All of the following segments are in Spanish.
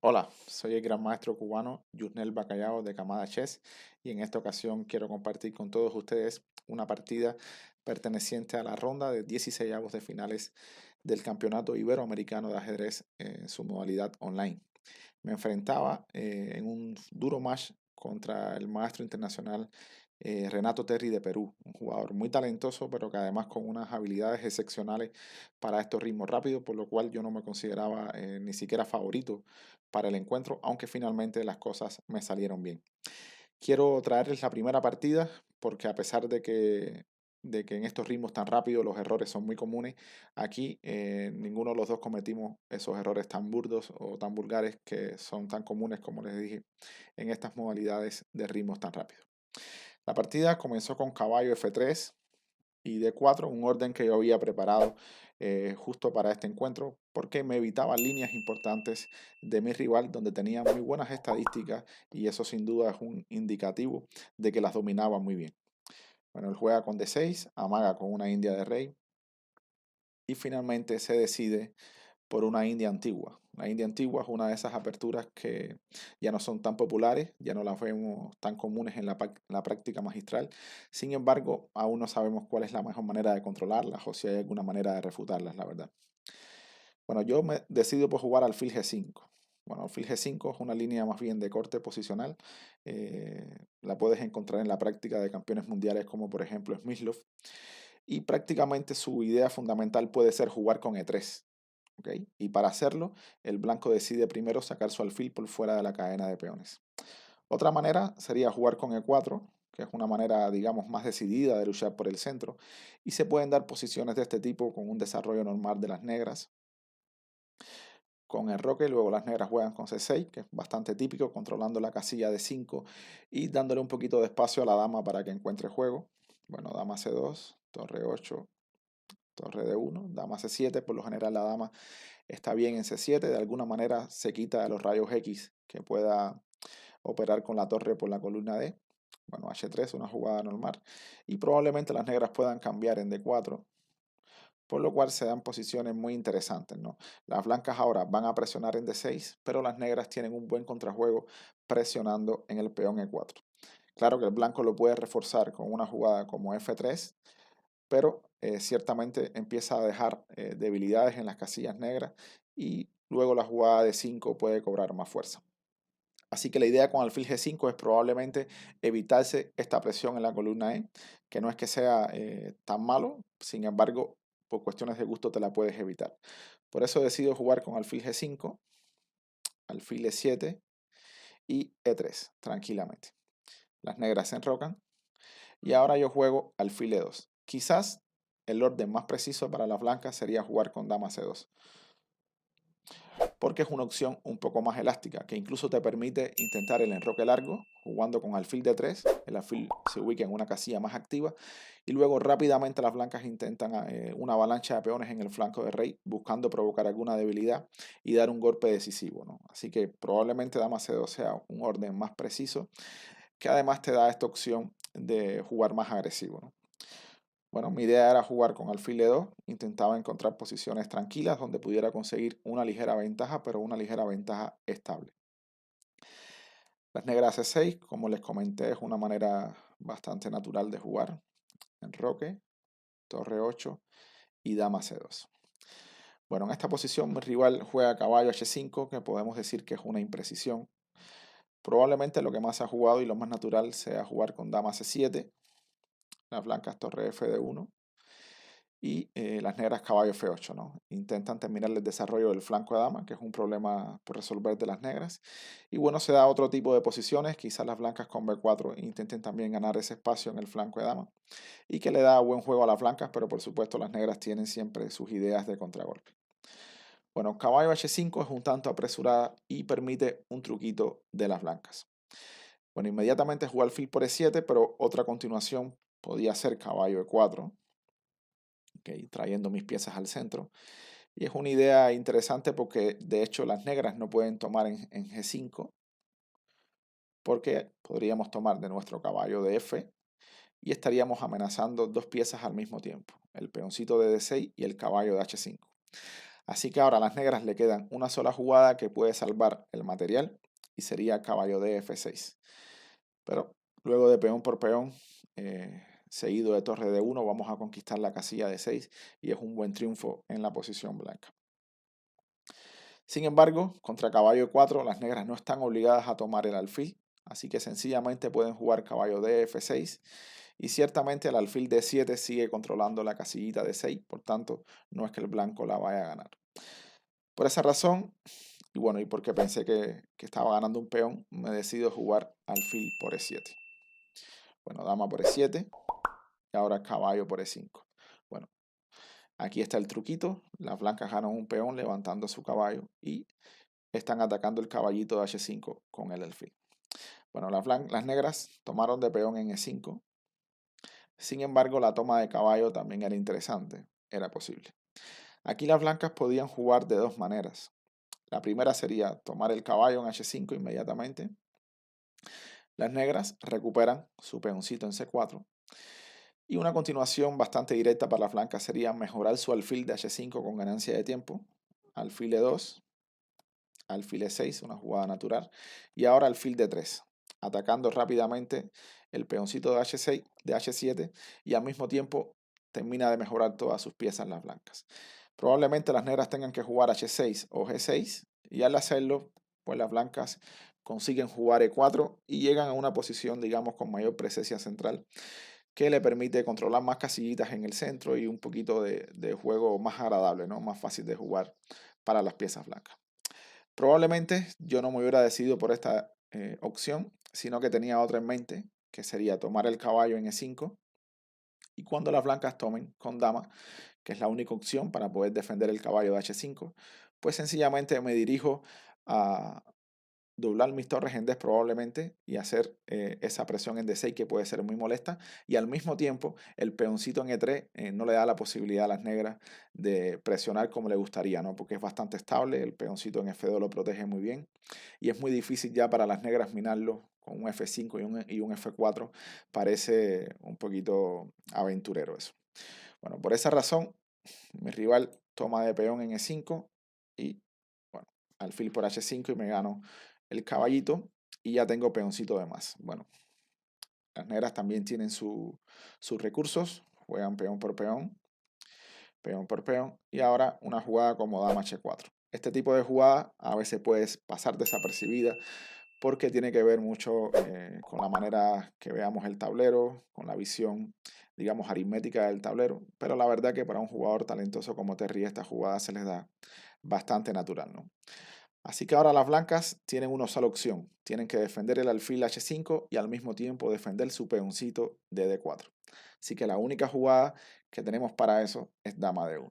Hola, soy el gran maestro cubano Yusnel Bacallao de Camada Chess y en esta ocasión quiero compartir con todos ustedes una partida perteneciente a la ronda de 16 de finales del Campeonato Iberoamericano de Ajedrez en su modalidad online. Me enfrentaba en un duro match contra el maestro internacional Renato Terry de Perú, un jugador muy talentoso, pero que además con unas habilidades excepcionales para estos ritmos rápidos, por lo cual yo no me consideraba ni siquiera favorito para el encuentro, aunque finalmente las cosas me salieron bien. Quiero traerles la primera partida porque a pesar de que en estos ritmos tan rápidos los errores son muy comunes, aquí ninguno de los dos cometimos esos errores tan burdos o tan vulgares que son tan comunes, como les dije, en estas modalidades de ritmos tan rápidos. La partida comenzó con caballo F3 y D4, un orden que yo había preparado justo para este encuentro, porque me evitaba líneas importantes de mi rival donde tenía muy buenas estadísticas y eso sin duda es un indicativo de que las dominaba muy bien. Bueno, él juega con D6, amaga con una india de rey y finalmente se decide por una India antigua. La India antigua es una de esas aperturas que ya no son tan populares, ya no las vemos tan comunes en la práctica magistral. Sin embargo, aún no sabemos cuál es la mejor manera de controlarlas o si hay alguna manera de refutarlas, la verdad. Bueno, yo me decido por jugar alfil G5. Bueno, alfil G5 es una línea más bien de corte posicional. La puedes encontrar en la práctica de campeones mundiales como por ejemplo Smyslov. Y prácticamente su idea fundamental puede ser jugar con E3. ¿Ok? Y para hacerlo, el blanco decide primero sacar su alfil por fuera de la cadena de peones. Otra manera sería jugar con E4, que es una manera, digamos, más decidida de luchar por el centro, y se pueden dar posiciones de este tipo con un desarrollo normal de las negras. Con el roque, luego las negras juegan con C6, que es bastante típico, controlando la casilla de 5 y dándole un poquito de espacio a la dama para que encuentre juego. Bueno, dama C2, torre 8, torre D1, dama C7, por lo general la dama está bien en C7, de alguna manera se quita de los rayos X que pueda operar con la torre por la columna D. Bueno, H3, una jugada normal. Y probablemente las negras puedan cambiar en D4, por lo cual se dan posiciones muy interesantes, ¿no? Las blancas ahora van a presionar en D6, pero las negras tienen un buen contrajuego presionando en el peón E4. Claro que el blanco lo puede reforzar con una jugada como F3, pero ciertamente empieza a dejar debilidades en las casillas negras y luego la jugada de 5 puede cobrar más fuerza. Así que la idea con alfil G5 es probablemente evitarse esta presión en la columna E, que no es que sea tan malo, sin embargo, por cuestiones de gusto te la puedes evitar. Por eso decido jugar con alfil G5, alfil E7 y E3, tranquilamente. Las negras se enrocan y ahora yo juego alfil E2. Quizás el orden más preciso para las blancas sería jugar con dama C2, porque es una opción un poco más elástica, que incluso te permite intentar el enroque largo, jugando con alfil de 3, el alfil se ubica en una casilla más activa, y luego rápidamente las blancas intentan una avalancha de peones en el flanco de rey, buscando provocar alguna debilidad y dar un golpe decisivo, ¿no? Así que probablemente dama C2 sea un orden más preciso, que además te da esta opción de jugar más agresivo, ¿no? Bueno, mi idea era jugar con alfil E2, intentaba encontrar posiciones tranquilas donde pudiera conseguir una ligera ventaja, pero una ligera ventaja estable. Las negras C6, como les comenté, es una manera bastante natural de jugar. Enroque, torre 8 y dama C2. Bueno, en esta posición mi rival juega caballo H5, que podemos decir que es una imprecisión. Probablemente lo que más se ha jugado y lo más natural sea jugar con dama C7, las blancas torre F1 y las negras caballo F8, ¿no? Intentan terminar el desarrollo del flanco de dama, que es un problema por resolver de las negras. Y bueno, se da otro tipo de posiciones, quizás las blancas con B4 intenten también ganar ese espacio en el flanco de dama, y que le da buen juego a las blancas, pero por supuesto las negras tienen siempre sus ideas de contragolpe. Bueno, caballo H5 es un tanto apresurada y permite un truquito de las blancas. Bueno, inmediatamente jugué alfil por E7, pero otra continuación podía ser caballo E4, okay, trayendo mis piezas al centro. Y es una idea interesante porque de hecho las negras no pueden tomar en G5 porque podríamos tomar de nuestro caballo de F y estaríamos amenazando dos piezas al mismo tiempo, el peoncito de D6 y el caballo de H5. Así que ahora a las negras le quedan una sola jugada que puede salvar el material y sería caballo de F6. Pero luego de peón por peón, seguido de torre de 1, vamos a conquistar la casilla de 6 y es un buen triunfo en la posición blanca. Sin embargo, contra caballo de 4, las negras no están obligadas a tomar el alfil, así que sencillamente pueden jugar caballo de F6 y ciertamente el alfil de 7 sigue controlando la casillita de 6, por tanto no es que el blanco la vaya a ganar. Por esa razón, y bueno, y porque pensé que estaba ganando un peón, me decido jugar alfil por E7. Bueno, dama por E7 y ahora caballo por E5. Bueno, aquí está el truquito. Las blancas ganan un peón levantando su caballo y están atacando el caballito de H5 con el alfil. Bueno, las negras tomaron de peón en E5. Sin embargo, la toma de caballo también era interesante, era posible. Aquí las blancas podían jugar de dos maneras. La primera sería tomar el caballo en H5 inmediatamente. Las negras recuperan su peoncito en C4. Y una continuación bastante directa para las blancas sería mejorar su alfil de H5 con ganancia de tiempo. Alfil E2, alfil E6, una jugada natural. Y ahora alfil D3, atacando rápidamente el peoncito de H6, de H7 y al mismo tiempo termina de mejorar todas sus piezas las blancas. Probablemente las negras tengan que jugar H6 o G6 y al hacerlo, pues las blancas consiguen jugar E4 y llegan a una posición, digamos, con mayor presencia central que le permite controlar más casillitas en el centro y un poquito de juego más agradable, ¿no? Más fácil de jugar para las piezas blancas. Probablemente yo no me hubiera decidido por esta opción, sino que tenía otra en mente, que sería tomar el caballo en E5 y cuando las blancas tomen con dama, que es la única opción para poder defender el caballo de H5, pues sencillamente me dirijo a doblar mis torres en D probablemente y hacer esa presión en D6 que puede ser muy molesta y al mismo tiempo el peoncito en E3 no le da la posibilidad a las negras de presionar como le gustaría, ¿no? Porque es bastante estable, el peoncito en F2 lo protege muy bien y es muy difícil ya para las negras minarlo con un F5 y un F4, parece un poquito aventurero eso. Bueno, por esa razón mi rival toma de peón en E5 y bueno, alfil por H5 y me gano el caballito y ya tengo peoncito de más. Bueno, las negras también tienen sus recursos, juegan peón por peón, peón por peón y ahora una jugada como dama H4. Este tipo de jugada a veces puede pasar desapercibida porque tiene que ver mucho con la manera que veamos el tablero, con la visión, digamos, aritmética del tablero, pero la verdad que para un jugador talentoso como Terry esta jugada se les da bastante natural, ¿no? Así que ahora las blancas tienen una sola opción, tienen que defender el alfil H5 y al mismo tiempo defender su peoncito de D4. Así que la única jugada que tenemos para eso es dama de 1.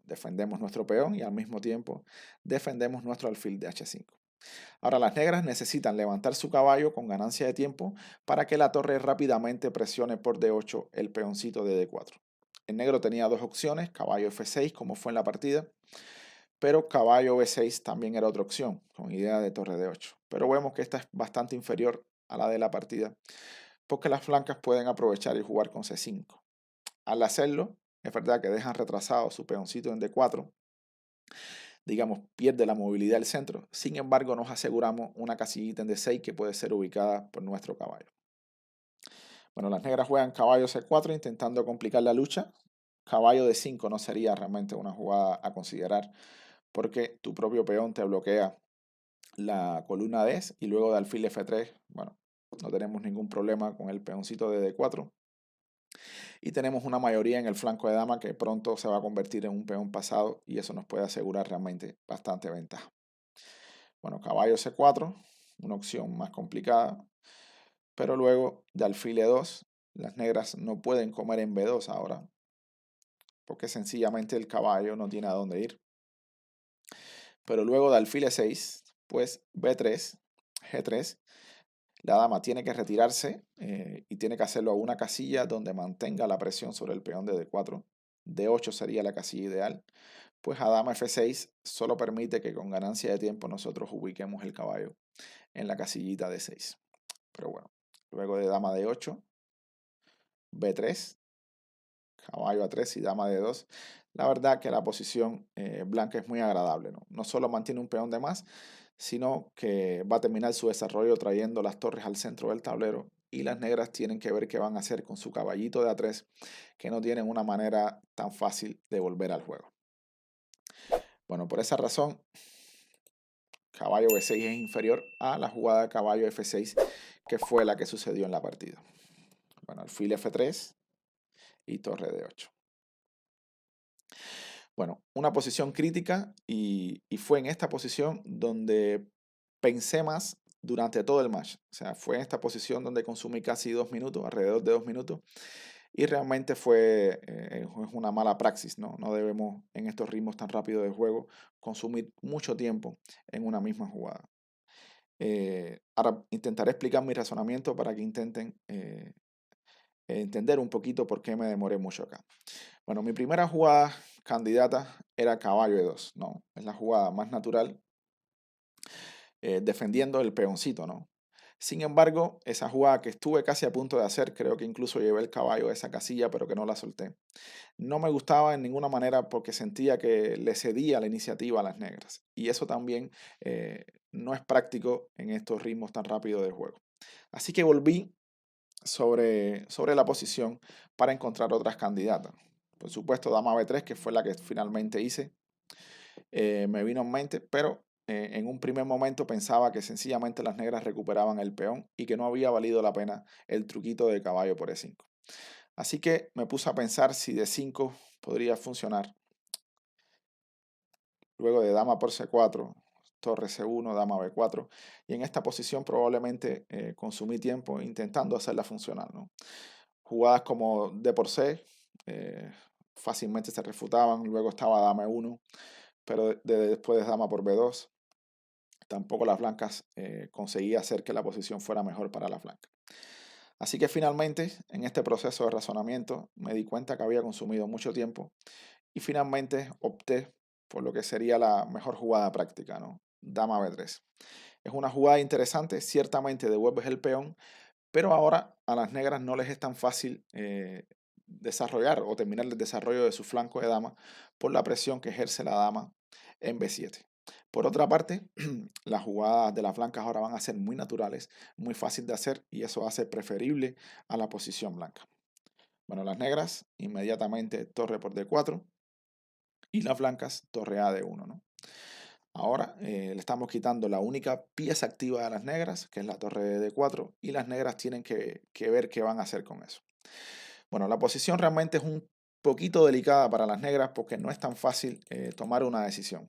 Defendemos nuestro peón y al mismo tiempo defendemos nuestro alfil de H5. Ahora las negras necesitan levantar su caballo con ganancia de tiempo para que la torre rápidamente presione por D8 el peoncito de D4. El negro tenía dos opciones, caballo F6 como fue en la partida, pero caballo B6 también era otra opción, con idea de torre D8. Pero vemos que esta es bastante inferior a la de la partida, porque las blancas pueden aprovechar y jugar con C5. Al hacerlo, es verdad que dejan retrasado su peoncito en D4, digamos, pierde la movilidad del centro. Sin embargo, nos aseguramos una casillita en D6 que puede ser ubicada por nuestro caballo. Bueno, las negras juegan caballo C4 intentando complicar la lucha. Caballo D5 no sería realmente una jugada a considerar porque tu propio peón te bloquea la columna D y luego de alfil F3, bueno, no tenemos ningún problema con el peoncito de D4. Y tenemos una mayoría en el flanco de dama que pronto se va a convertir en un peón pasado y eso nos puede asegurar realmente bastante ventaja. Bueno, caballo C4, una opción más complicada, pero luego de alfil E2, las negras no pueden comer en B2 ahora, porque sencillamente el caballo no tiene a dónde ir. Pero luego de alfil E6, pues B3, G3, la dama tiene que retirarse y tiene que hacerlo a una casilla donde mantenga la presión sobre el peón de D4. D8 sería la casilla ideal. Pues a dama F6 solo permite que con ganancia de tiempo nosotros ubiquemos el caballo en la casillita D6. Pero bueno, luego de dama D8, B3, caballo A3 y dama D2, la verdad que la posición blanca es muy agradable, ¿no? No solo mantiene un peón de más, sino que va a terminar su desarrollo trayendo las torres al centro del tablero y las negras tienen que ver qué van a hacer con su caballito de A3, que no tienen una manera tan fácil de volver al juego. Bueno, por esa razón, caballo B6 es inferior a la jugada de caballo F6, que fue la que sucedió en la partida. Bueno, alfil F3 y torre D8. Bueno, una posición crítica y fue en esta posición donde pensé más durante todo el match. O sea, fue en esta posición donde consumí casi 2 minutos, alrededor de 2 minutos, y realmente es una mala praxis, ¿no? No debemos en estos ritmos tan rápidos de juego consumir mucho tiempo en una misma jugada. Ahora intentaré explicar mi razonamiento para que intenten entender un poquito por qué me demoré mucho acá. Bueno, mi primera jugada candidata era caballo E2, ¿no? Es la jugada más natural, defendiendo el peoncito, ¿no? Sin embargo, esa jugada que estuve casi a punto de hacer, creo que incluso llevé el caballo a esa casilla, pero que no la solté. No me gustaba en ninguna manera porque sentía que le cedía la iniciativa a las negras. Y eso también no es práctico en estos ritmos tan rápidos de juego. Así que volví sobre la posición para encontrar otras candidatas. Por supuesto, dama B3, que fue la que finalmente hice, me vino en mente, pero en un primer momento pensaba que sencillamente las negras recuperaban el peón y que no había valido la pena el truquito de caballo por E5. Así que me puse a pensar si D5 podría funcionar. Luego de dama por C4, torre C1, dama B4. Y en esta posición probablemente consumí tiempo intentando hacerla funcionar, ¿no? Jugadas como D por C fácilmente se refutaban. Luego estaba dama E1, pero después de dama por B2 tampoco las blancas conseguía hacer que la posición fuera mejor para las blancas. Así que finalmente, en este proceso de razonamiento, me di cuenta que había consumido mucho tiempo y finalmente opté por lo que sería la mejor jugada práctica, ¿no? Dama B3. Es una jugada interesante, ciertamente devuelves el peón, pero ahora a las negras no les es tan fácil desarrollar o terminar el desarrollo de su flanco de dama por la presión que ejerce la dama en B7. Por otra parte, las jugadas de las blancas ahora van a ser muy naturales, muy fácil de hacer y eso hace preferible a la posición blanca. Bueno, las negras inmediatamente torre por D4 y las blancas torre A D1, ¿no? Ahora le estamos quitando la única pieza activa de las negras, que es la torre de D4, y las negras tienen que ver qué van a hacer con eso. Bueno, la posición realmente es un poquito delicada para las negras porque no es tan fácil tomar una decisión.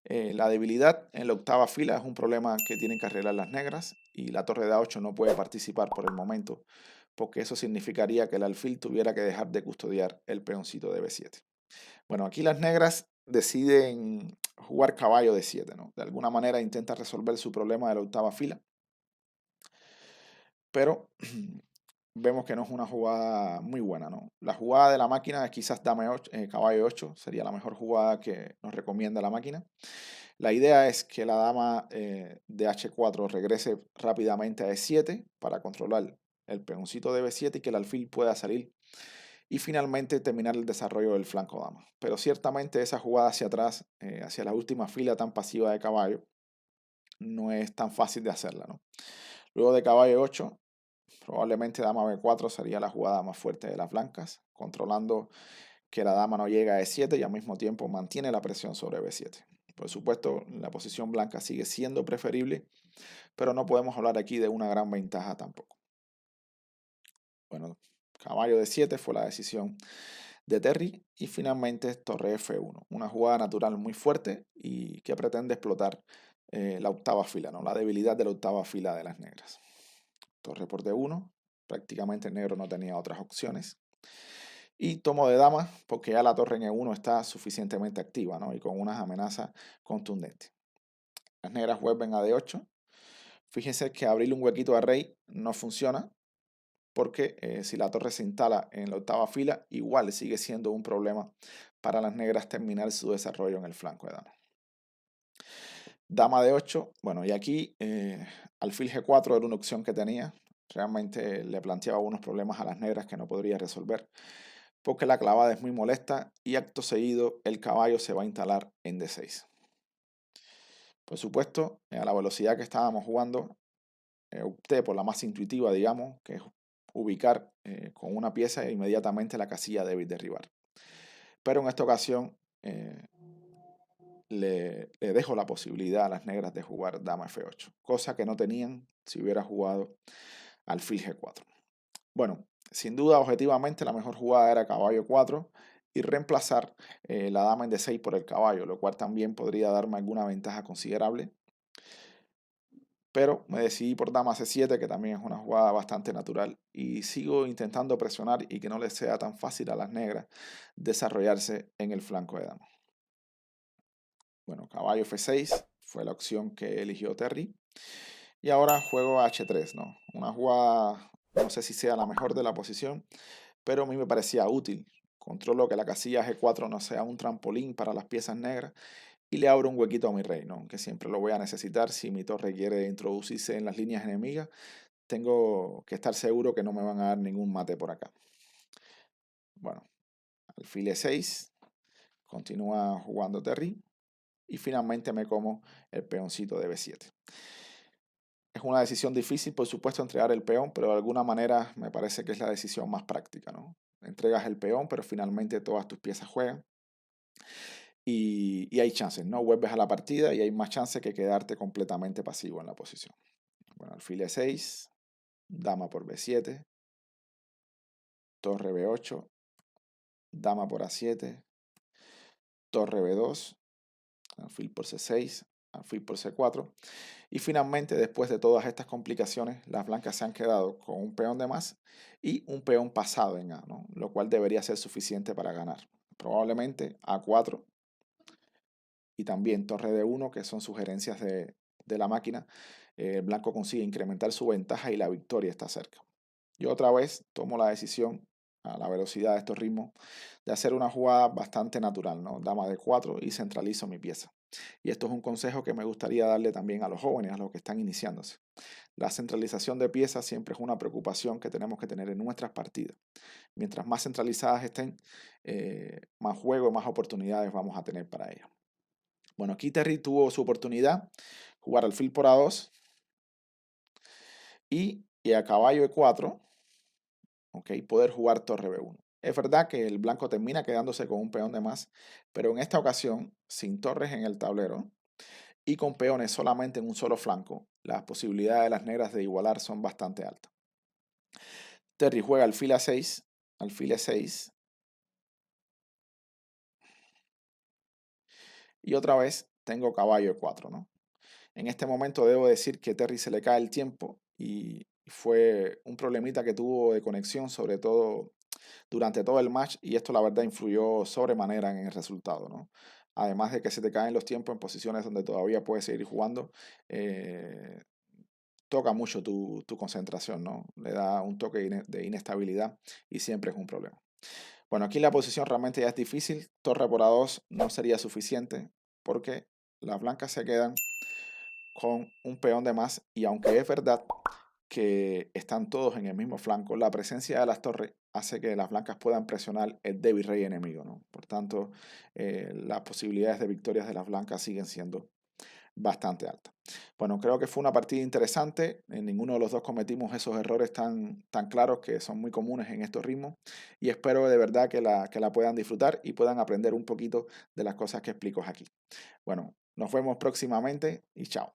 La debilidad en la octava fila es un problema que tienen que arreglar las negras y la torre de A8 no puede participar por el momento porque eso significaría que el alfil tuviera que dejar de custodiar el peoncito de B7. Bueno, aquí las negras deciden jugar caballo de 7, ¿no? De alguna manera intenta resolver su problema de la octava fila, pero vemos que no es una jugada muy buena, ¿no? La jugada de la máquina es quizás dama 8, caballo 8, sería la mejor jugada que nos recomienda la máquina. La idea es que la dama de H4 regrese rápidamente a E7 para controlar el peoncito de B7 y que el alfil pueda salir y finalmente terminar el desarrollo del flanco dama. Pero ciertamente esa jugada hacia atrás, hacia la última fila tan pasiva de caballo, no es tan fácil de hacerla, ¿no? Luego de caballo 8, probablemente dama B4 sería la jugada más fuerte de las blancas, controlando que la dama no llega a E7 y al mismo tiempo mantiene la presión sobre B7. Por supuesto, la posición blanca sigue siendo preferible, pero no podemos hablar aquí de una gran ventaja tampoco. Bueno, caballo de 7 fue la decisión de Terry y finalmente torre F1, una jugada natural muy fuerte y que pretende explotar la octava fila, ¿no? La debilidad de la octava fila de las negras. Torre por D1, prácticamente el negro no tenía otras opciones. Y tomo de dama porque ya la torre en E1 está suficientemente activa, ¿no? Y con unas amenazas contundentes. Las negras vuelven a D8. Fíjense que abrirle un huequito a rey no funciona porque si la torre se instala en la octava fila, igual sigue siendo un problema para las negras terminar su desarrollo en el flanco de dama. Dama de 8, bueno, y aquí alfil G4 era una opción que tenía. Realmente le planteaba unos problemas a las negras que no podría resolver. porque la clavada es muy molesta y acto seguido el caballo se va a instalar en D6. Por supuesto, a la velocidad que estábamos jugando, opté por la más intuitiva, digamos, que es ubicar con una pieza e inmediatamente la casilla débil de rival. Pero en esta ocasión le dejo la posibilidad a las negras de jugar dama F8, cosa que no tenían si hubiera jugado alfil G4. Bueno, sin duda, objetivamente, la mejor jugada era caballo 4 y reemplazar la dama en D6 por el caballo, lo cual también podría darme alguna ventaja considerable. Pero me decidí por dama C7, que también es una jugada bastante natural, y sigo intentando presionar y que no les sea tan fácil a las negras desarrollarse en el flanco de dama. Bueno, caballo F6 fue la opción que eligió Terry. Y ahora juego H3, ¿no? Una jugada, no sé si sea la mejor de la posición, pero a mí me parecía útil. Controlo que la casilla G4 no sea un trampolín para las piezas negras y le abro un huequito a mi rey, ¿no? Que siempre lo voy a necesitar si mi torre quiere introducirse en las líneas enemigas. Tengo que estar seguro que no me van a dar ningún mate por acá. Bueno, alfil E6, continúa jugando Terry y finalmente me como el peoncito de B7. Es una decisión difícil, por supuesto, entregar el peón, pero de alguna manera me parece que es la decisión más práctica, ¿no? Entregas el peón, pero finalmente todas tus piezas juegan y hay chances, ¿no? Vuelves a la partida y hay más chances que quedarte completamente pasivo en la posición. Bueno, alfil E6, dama por B7, torre B8, dama por A7, torre B2, alfil por C6, alfil por C4. Y finalmente, después de todas estas complicaciones, las blancas se han quedado con un peón de más y un peón pasado en A, ¿no? Lo cual debería ser suficiente para ganar. Probablemente A4 y también torre D1, que son sugerencias de la máquina. El blanco consigue incrementar su ventaja y la victoria está cerca. Yo otra vez tomo la decisión, a la velocidad de estos ritmos, de hacer una jugada bastante natural, ¿no? Dama de 4 y centralizo mi pieza. Y esto es un consejo que me gustaría darle también a los jóvenes, a los que están iniciándose. La centralización de piezas siempre es una preocupación que tenemos que tener en nuestras partidas. Mientras más centralizadas estén, más juego y más oportunidades vamos a tener para ellas. Bueno, aquí Terry tuvo su oportunidad, jugar alfil por A2 y a caballo E4, ¿okay? Poder jugar torre B1. Es verdad que el blanco termina quedándose con un peón de más, pero en esta ocasión, sin torres en el tablero y con peones solamente en un solo flanco, las posibilidades de las negras de igualar son bastante altas. Terry juega alfil A6, alfil E6, y otra vez tengo caballo E4, ¿no? En este momento debo decir que Terry se le cae el tiempo y fue un problemita que tuvo de conexión, sobre todo durante todo el match, y esto la verdad influyó sobremanera en el resultado, ¿no? Además de que se te caen los tiempos en posiciones donde todavía puedes seguir jugando, toca mucho tu concentración, ¿no? Le da un toque de inestabilidad y siempre es un problema. Bueno, aquí la posición realmente ya es difícil. Torre por A2 no sería suficiente porque las blancas se quedan con un peón de más y aunque es verdad que están todos en el mismo flanco, la presencia de las torres hace que las blancas puedan presionar el débil rey enemigo, ¿no? Por tanto, las posibilidades de victorias de las blancas siguen siendo bastante altas. Bueno, creo que fue una partida interesante. En ninguno de los dos cometimos esos errores tan claros que son muy comunes en estos ritmos y espero de verdad que la puedan disfrutar y puedan aprender un poquito de las cosas que explico aquí. Bueno, nos vemos próximamente y chao.